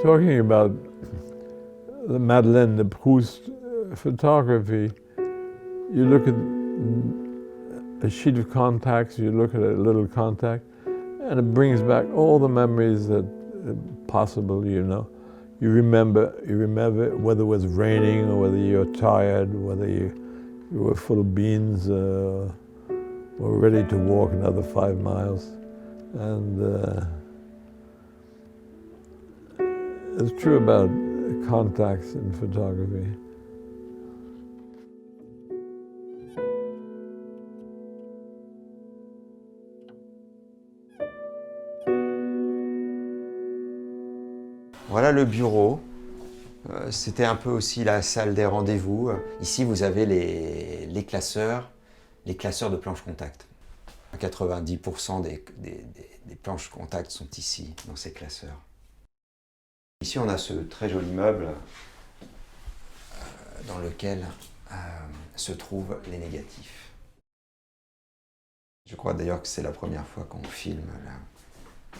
Talking about the Madeleine de Proust photography, you look at a sheet of contacts, you look at a little contact, and it brings back all the memories that possible, you know. You remember whether it was raining or whether you're tired, whether you were full of beans or ready to walk another 5 miles. And it's true about contacts in photography. Voilà le bureau. C'était un peu aussi la salle des rendez-vous. Ici, vous avez les classeurs de planches contact. 90% des planches contact sont ici, dans ces classeurs. Ici, on a ce très joli meuble dans lequel se trouvent les négatifs. Je crois d'ailleurs que c'est la première fois qu'on filme là,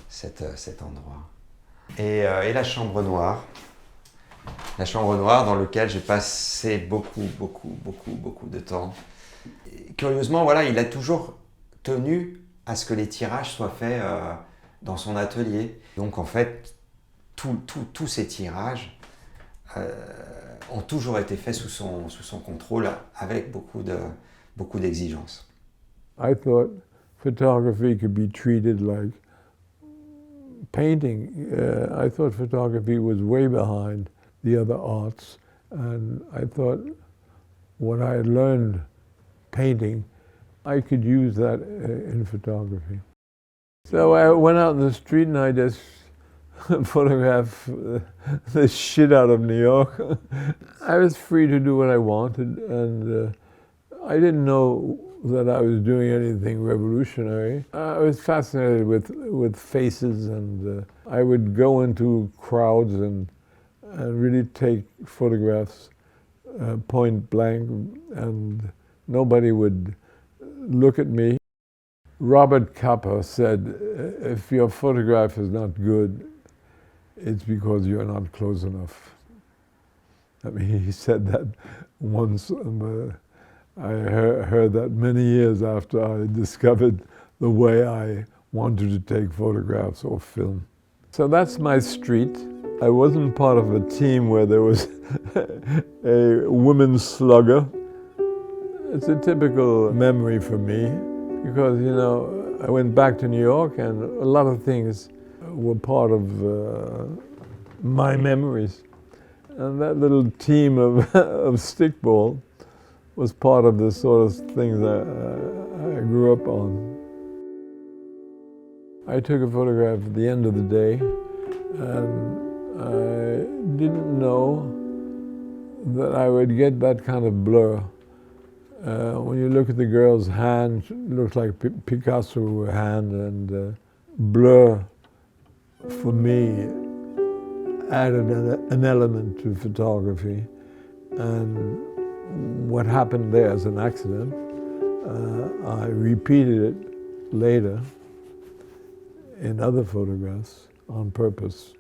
cet endroit. Et la chambre noire. La chambre noire dans laquelle j'ai passé beaucoup de temps. Et curieusement, voilà, il a toujours tenu à ce que les tirages soient faits dans son atelier. Donc en fait, tous ces tirages ont toujours été faits sous son contrôle avec beaucoup d'exigences. I thought photography could be treated like painting. I thought photography was way behind the other arts, and I thought what I had learned painting, I could use that in photography. So I went out in the street and I just photographed the shit out of New York. I was free to do what I wanted, and I didn't know that I was doing anything revolutionary. I was fascinated with faces, and I would go into crowds and really take photographs point blank, and nobody would look at me. Robert Capa said, if your photograph is not good, it's because you're not close enough. I mean, he said that once, and I heard that many years after I discovered the way I wanted to take photographs or film. So that's my street. I wasn't part of a team where there was a women's slugger. It's a typical memory for me because, you know, I went back to New York and a lot of things were part of my memories. And that little team of stickball was part of the sort of things that I grew up on. I took a photograph at the end of the day, and I didn't know that I would get that kind of blur. When you look at the girl's hand, it looks like Picasso hand, and blur for me added an element to photography. And what happened there is an accident. I repeated it later in other photographs on purpose.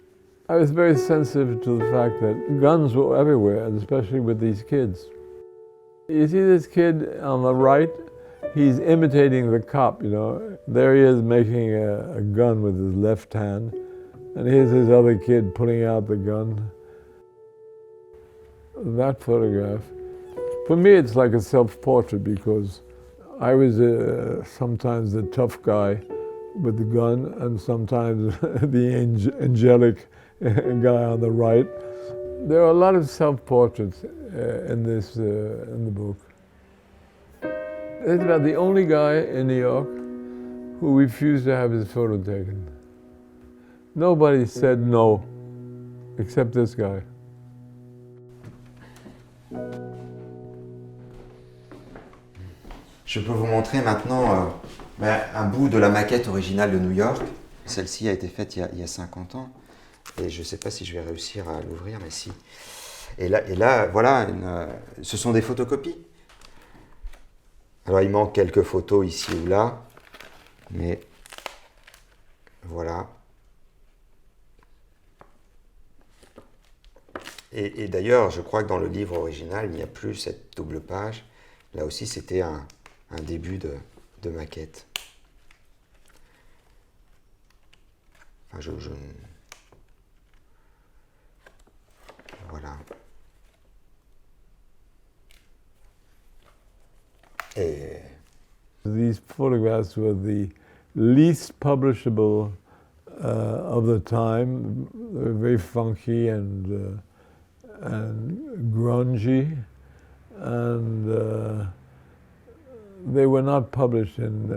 I was very sensitive to the fact that guns were everywhere, and especially with these kids. You see this kid on the right, he's imitating the cop, you know. There he is making a gun with his left hand, and here's this other kid pulling out the gun. That photograph, for me it's like a self-portrait because I was sometimes the tough guy with the gun and sometimes the angelic guy on the right. There are a lot of self-portraits in the book. It's about the only guy in New York who refused to have his photo taken. Nobody said no, except this guy. Je peux vous montrer maintenant un bout de la maquette originale de New York. Celle-ci a été faite il y a 50 ans. Et je ne sais pas si je vais réussir à l'ouvrir, mais si. Et là voilà, ce sont des photocopies. Alors il manque quelques photos ici ou là, mais voilà. Et d'ailleurs, je crois que dans le livre original, il n'y a plus cette double page. Là aussi, c'était un début de maquette. Enfin, voilà. Et These photographs were the least publishable of the time. They were very funky and grungy, and they were not published in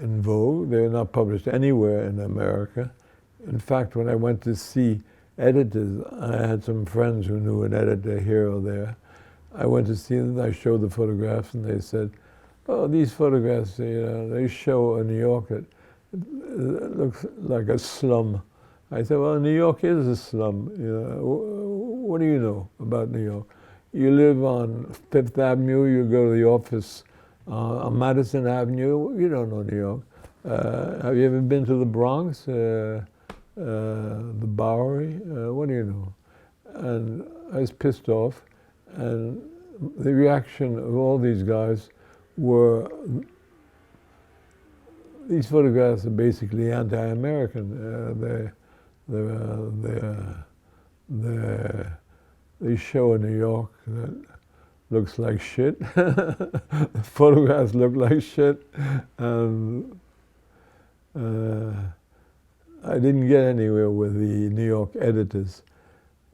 Vogue. They were not published anywhere in America. In fact, when I went to see editors, I had some friends who knew an editor here or there. I went to see them, I showed the photographs, and they said, oh, these photographs, they show a New York that looks like a slum. I said, well, New York is a slum. What do you know about New York? You live on Fifth Avenue, you go to the office on Madison Avenue, you don't know New York. Have you ever been to the Bronx, the Bowery? What do you know? And I was pissed off, and the reaction of all these guys were, these photographs are basically anti-American. They show a New York that looks like shit. The photographs look like shit. And I didn't get anywhere with the New York editors.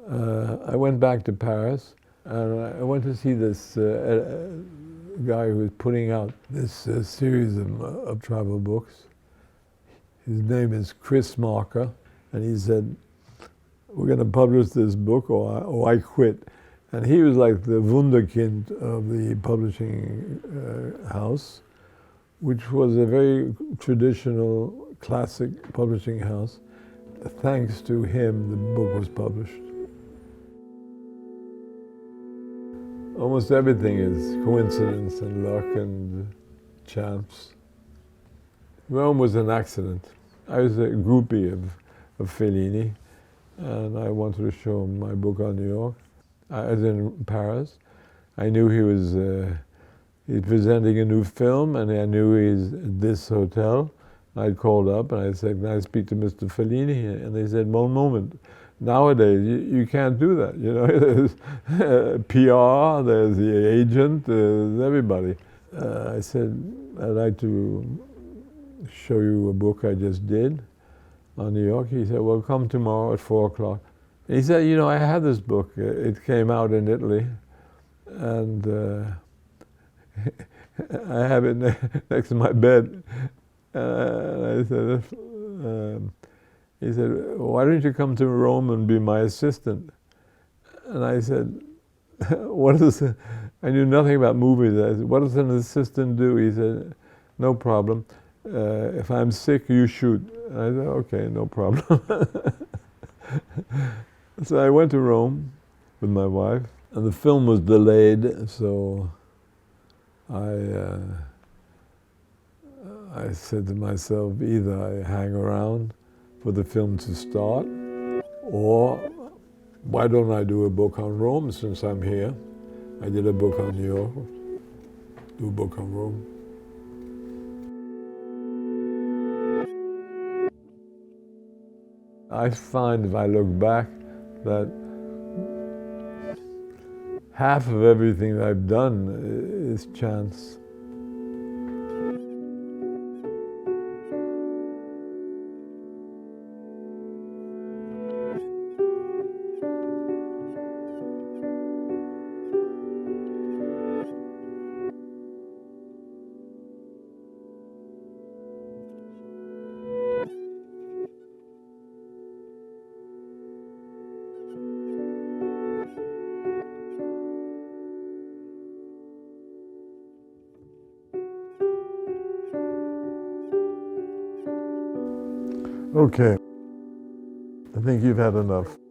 I went back to Paris, and I went to see this guy who was putting out this series of travel books. His name is Chris Marker, and he said, we're going to publish this book or I quit. And he was like the wunderkind of the publishing house, which was a very traditional, classic publishing house. Thanks to him, the book was published. Almost everything is coincidence and luck and chance. Rome was an accident. I was a groupie of Fellini, and I wanted to show him my book on New York. I was in Paris. I knew he's presenting a new film, and I knew he's at this hotel. I called up and I said, can I speak to Mr. Fellini? And they said, one moment. Nowadays, you can't do that. There's PR, there's the agent, there's everybody. I said, I'd like to show you a book I just did on New York. He said, well, come tomorrow at 4 o'clock. He said, I had this book. It came out in Italy, and I have it next to my bed. And I said, he said, why don't you come to Rome and be my assistant? And I said, what is it? I knew nothing about movies. I said, what does an assistant do? He said, no problem. If I'm sick, you shoot. And I said, okay, no problem. So I went to Rome with my wife, and the film was delayed, so I said to myself, either I hang around for the film to start, or why don't I do a book on Rome since I'm here? I did a book on New York, do a book on Rome. I find if I look back that half of everything that I've done is chance. Okay. I think you've had enough.